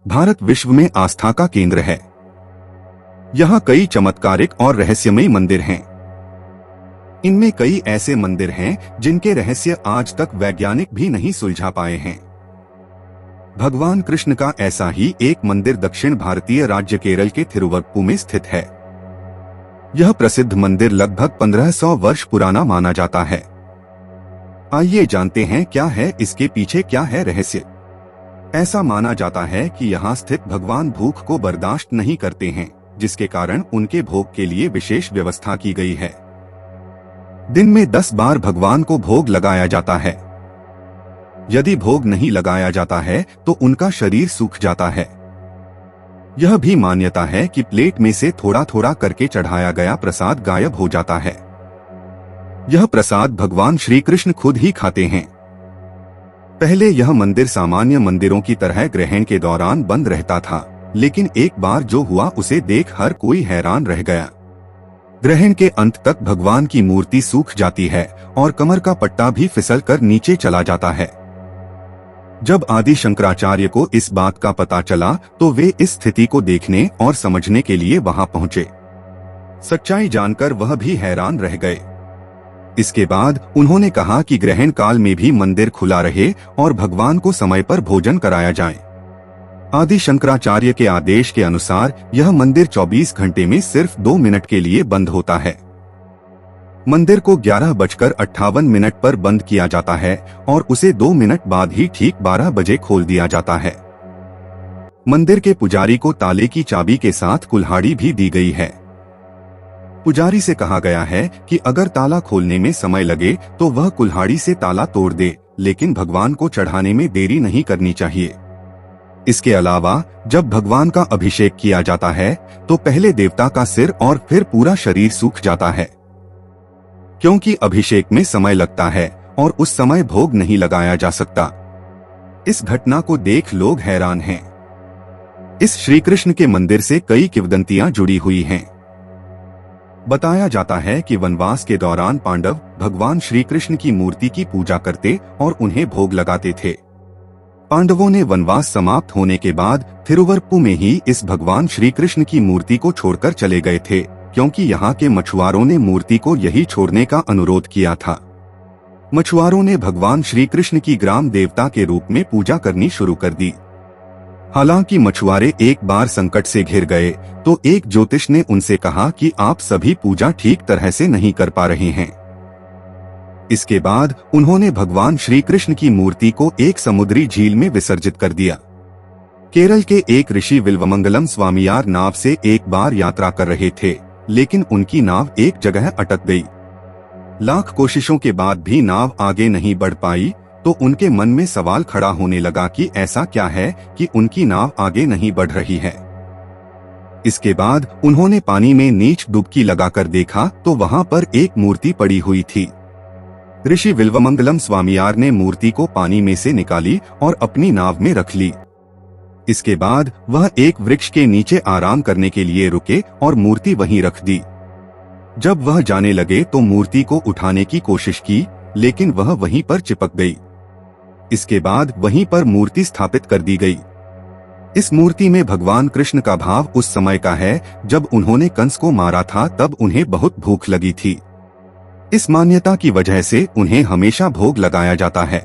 भारत विश्व में आस्था का केंद्र है। यहाँ कई चमत्कारिक और रहस्यमयी मंदिर हैं। इनमें कई ऐसे मंदिर हैं जिनके रहस्य आज तक वैज्ञानिक भी नहीं सुलझा पाए हैं। भगवान कृष्ण का ऐसा ही एक मंदिर दक्षिण भारतीय राज्य केरल के थिरुवप्पू में स्थित है। यह प्रसिद्ध मंदिर लगभग 1500 वर्ष पुराना माना जाता है। आइए जानते हैं क्या है इसके पीछे, क्या है रहस्य। ऐसा माना जाता है कि यहाँ स्थित भगवान भूख को बर्दाश्त नहीं करते हैं, जिसके कारण उनके भोग के लिए विशेष व्यवस्था की गई है। दिन में 10 बार भगवान को भोग लगाया जाता है। यदि भोग नहीं लगाया जाता है तो उनका शरीर सूख जाता है। यह भी मान्यता है कि प्लेट में से थोड़ा थोड़ा करके चढ़ाया गया प्रसाद गायब हो जाता है। यह प्रसाद भगवान श्री कृष्ण खुद ही खाते हैं। पहले यह मंदिर सामान्य मंदिरों की तरह ग्रहण के दौरान बंद रहता था, लेकिन एक बार जो हुआ उसे देख हर कोई हैरान रह गया। ग्रहण के अंत तक भगवान की मूर्ति सूख जाती है और कमर का पट्टा भी फिसल कर नीचे चला जाता है। जब आदि शंकराचार्य को इस बात का पता चला तो वे इस स्थिति को देखने और समझने के लिए वहां पहुंचे। सच्चाई जानकर वह भी हैरान रह गए। इसके बाद उन्होंने कहा कि ग्रहण काल में भी मंदिर खुला रहे और भगवान को समय पर भोजन कराया जाए। आदि शंकराचार्य के आदेश के अनुसार यह मंदिर 24 घंटे में सिर्फ 2 मिनट के लिए बंद होता है। मंदिर को 11:58 पर बंद किया जाता है और उसे 2 मिनट बाद ही ठीक 12 बजे खोल दिया जाता है। मंदिर के पुजारी को ताले की चाबी के साथ कुल्हाड़ी भी दी गई है। पुजारी से कहा गया है कि अगर ताला खोलने में समय लगे तो वह कुल्हाड़ी से ताला तोड़ दे, लेकिन भगवान को चढ़ाने में देरी नहीं करनी चाहिए। इसके अलावा जब भगवान का अभिषेक किया जाता है तो पहले देवता का सिर और फिर पूरा शरीर सूख जाता है, क्योंकि अभिषेक में समय लगता है और उस समय भोग नहीं लगाया जा सकता। इस घटना को देख लोग हैरान हैं। इस श्री कृष्ण के मंदिर से कई किंवदंतियां जुड़ी हुई हैं। बताया जाता है कि वनवास के दौरान पांडव भगवान श्री कृष्ण की मूर्ति की पूजा करते और उन्हें भोग लगाते थे। पांडवों ने वनवास समाप्त होने के बाद थिरुवप्पू में ही इस भगवान श्री कृष्ण की मूर्ति को छोड़कर चले गए थे, क्योंकि यहाँ के मछुआरों ने मूर्ति को यही छोड़ने का अनुरोध किया था। मछुआरों ने भगवान श्री कृष्ण की ग्राम देवता के रूप में पूजा करनी शुरू कर दी। हालांकि मछुआरे एक बार संकट से घिर गए तो एक ज्योतिष ने उनसे कहा कि आप सभी पूजा ठीक तरह से नहीं कर पा रहे हैं। इसके बाद उन्होंने भगवान श्री कृष्ण की मूर्ति को एक समुद्री झील में विसर्जित कर दिया। केरल के एक ऋषि विल्वमंगलम स्वामियार नाव से एक बार यात्रा कर रहे थे, लेकिन उनकी नाव एक जगह अटक गई। लाख कोशिशों के बाद भी नाव आगे नहीं बढ़ पाई, तो उनके मन में सवाल खड़ा होने लगा कि ऐसा क्या है कि उनकी नाव आगे नहीं बढ़ रही है। इसके बाद उन्होंने पानी में नीच डुबकी लगाकर देखा तो वहां पर एक मूर्ति पड़ी हुई थी। ऋषि विल्वमंगलम स्वामियार ने मूर्ति को पानी में से निकाली और अपनी नाव में रख ली। इसके बाद वह एक वृक्ष के नीचे आराम करने के लिए रुके और मूर्ति वहीं रख दी। जब वह जाने लगे तो मूर्ति को उठाने की कोशिश की, लेकिन वह वहीं पर चिपक गई। इसके बाद वहीं पर मूर्ति स्थापित कर दी गई। इस मूर्ति में भगवान कृष्ण का भाव उस समय का है जब उन्होंने कंस को मारा था, तब उन्हें बहुत भूख लगी थी। इस मान्यता की वजह से उन्हें हमेशा भोग लगाया जाता है।